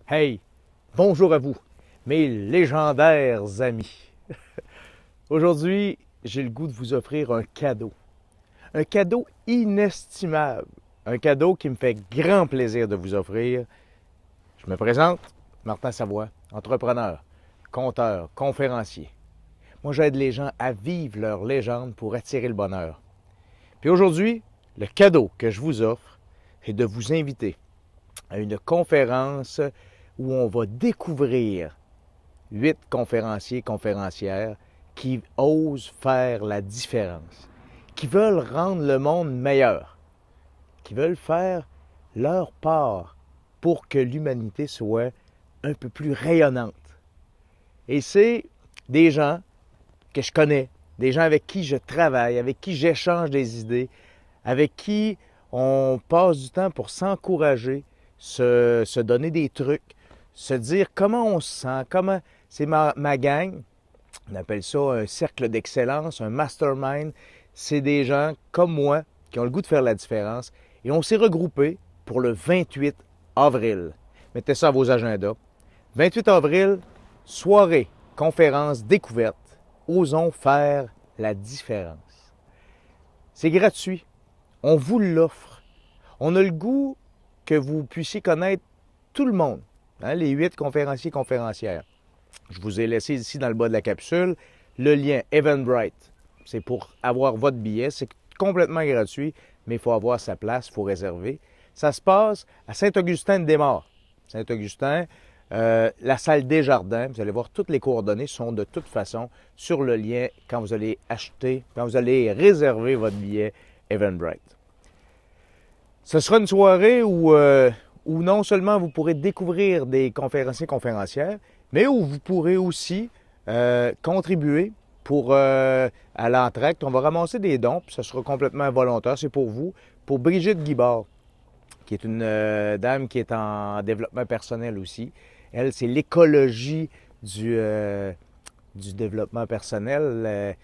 Hey, bonjour à vous, mes légendaires amis. Aujourd'hui, j'ai le goût de vous offrir un cadeau. Un cadeau inestimable. Un cadeau qui me fait grand plaisir de vous offrir. Je me présente, Martin Savoie, entrepreneur, conteur, conférencier. Moi, j'aide les gens à vivre leur légende pour attirer le bonheur. Puis aujourd'hui, le cadeau que je vous offre est de vous inviter à une conférence où on va découvrir 8 conférenciers, conférencières qui osent faire la différence, qui veulent rendre le monde meilleur, qui veulent faire leur part pour que l'humanité soit un peu plus rayonnante. Et c'est des gens que je connais, des gens avec qui je travaille, avec qui j'échange des idées, avec qui on passe du temps pour s'encourager, se donner des trucs, se dire comment on se sent, comment c'est ma gang. On appelle ça un cercle d'excellence, un mastermind. C'est des gens comme moi qui ont le goût de faire la différence. Et on s'est regroupés pour le 28 avril. Mettez ça à vos agendas. 28 avril, soirée, conférence, découverte. Osons faire la différence. C'est gratuit. On vous l'offre. On a le goût que vous puissiez connaître tout le monde, hein, les 8 conférenciers conférencières. Je vous ai laissé ici dans le bas de la capsule le lien Eventbrite. C'est pour avoir votre billet. C'est complètement gratuit, mais il faut avoir sa place, il faut réserver. Ça se passe à Saint-Augustin-de-Desmaures. Saint-Augustin, la salle Desjardins. Vous allez voir, toutes les coordonnées sont de toute façon sur le lien quand vous allez acheter, quand vous allez réserver votre billet Eventbrite. Ce sera une soirée où non seulement vous pourrez découvrir des conférenciers conférencières, mais où vous pourrez aussi contribuer pour à l'entracte. On va ramasser des dons, puis ça sera complètement volontaire, c'est pour vous. Pour Brigitte Guibard, qui est une dame qui est en développement personnel aussi. Elle, c'est l'écologie du développement personnel.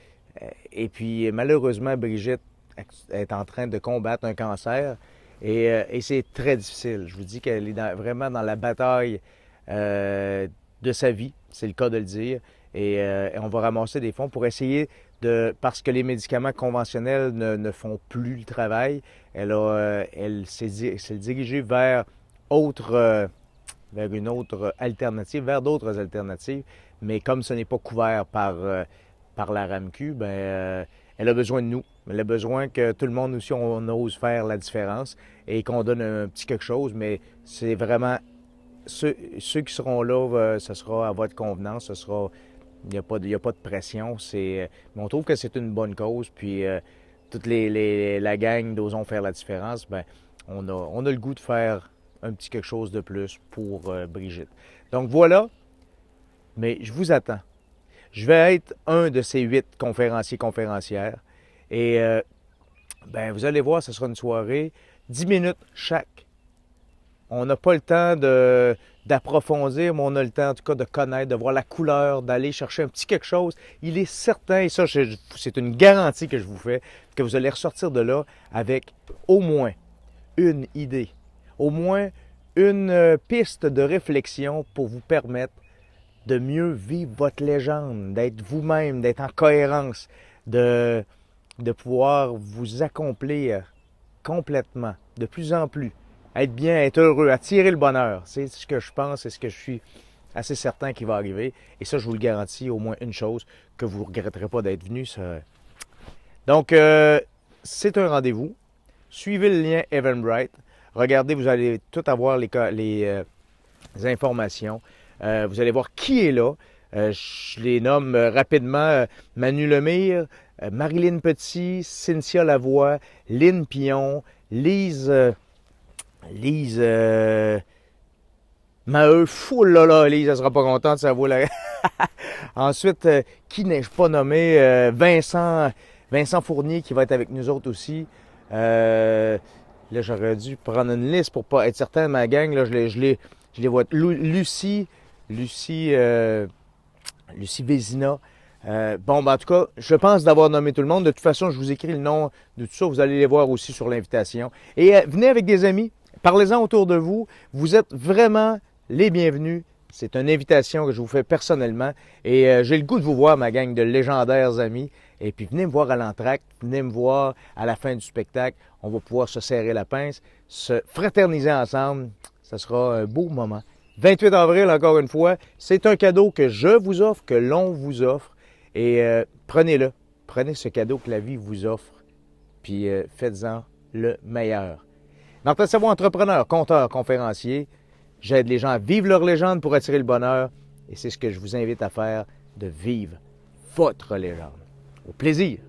Et puis, malheureusement, Brigitte est en train de combattre un cancer. Et c'est très difficile. Je vous dis qu'elle est vraiment dans la bataille de sa vie, c'est le cas de le dire. Et on va ramasser des fonds pour essayer de... Parce que les médicaments conventionnels ne font plus le travail, elle s'est dirigée vers vers une autre alternative, vers d'autres alternatives. Mais comme ce n'est pas couvert par la RAMQ, elle a besoin de nous. Elle a besoin que tout le monde aussi, on ose faire la différence et qu'on donne un petit quelque chose, mais c'est vraiment ceux qui seront là, ce sera à votre convenance, il n'y a pas de pression. Mais on trouve que c'est une bonne cause, puis toute la gang d'Osons faire la différence, on a le goût de faire un petit quelque chose de plus pour Brigitte. Donc voilà, mais je vous attends. Je vais être un de ces 8 conférenciers conférencières. Et vous allez voir, ce sera une soirée, 10 minutes chaque. On n'a pas le temps d'approfondir, mais on a le temps en tout cas de connaître, de voir la couleur, d'aller chercher un petit quelque chose. Il est certain, et ça c'est une garantie que je vous fais, que vous allez ressortir de là avec au moins une idée, au moins une piste de réflexion pour vous permettre de mieux vivre votre légende, d'être vous-même, d'être en cohérence, de pouvoir vous accomplir complètement, de plus en plus, être bien, être heureux, attirer le bonheur. C'est ce que je pense, c'est ce que je suis assez certain qui va arriver. Et ça, je vous le garantis, au moins une chose, que vous ne regretterez pas d'être venu. Donc, c'est un rendez-vous. Suivez le lien Eventbrite. Regardez, vous allez tout avoir les informations. Vous allez voir qui est là. Je les nomme rapidement. Manu Lemire, Marilyn Petit, Cynthia Lavoie, Lynn Pion, Lise Maheu. Fou là, Lise, elle sera pas contente, ça vaut la... Ensuite, qui n'ai-je pas nommé? Vincent Fournier qui va être avec nous autres aussi. Là, j'aurais dû prendre une liste pour pas être certain de ma gang. Là, je les vois. Lucie Vézina. En tout cas, je pense d'avoir nommé tout le monde. De toute façon, je vous écris le nom de tout ça. Vous allez les voir aussi sur l'invitation. Et venez avec des amis. Parlez-en autour de vous. Vous êtes vraiment les bienvenus. C'est une invitation que je vous fais personnellement. Et j'ai le goût de vous voir, ma gang de légendaires amis. Et puis venez me voir à l'entracte, venez me voir à la fin du spectacle. On va pouvoir se serrer la pince, se fraterniser ensemble. Ça sera un beau moment. 28 avril, encore une fois, c'est un cadeau que je vous offre, que l'on vous offre. Et prenez-le. Prenez ce cadeau que la vie vous offre. Puis faites-en le meilleur. Martin Savoie, entrepreneur, conteur, conférencier. J'aide les gens à vivre leur légende pour attirer le bonheur. Et c'est ce que je vous invite à faire, de vivre votre légende. Au plaisir!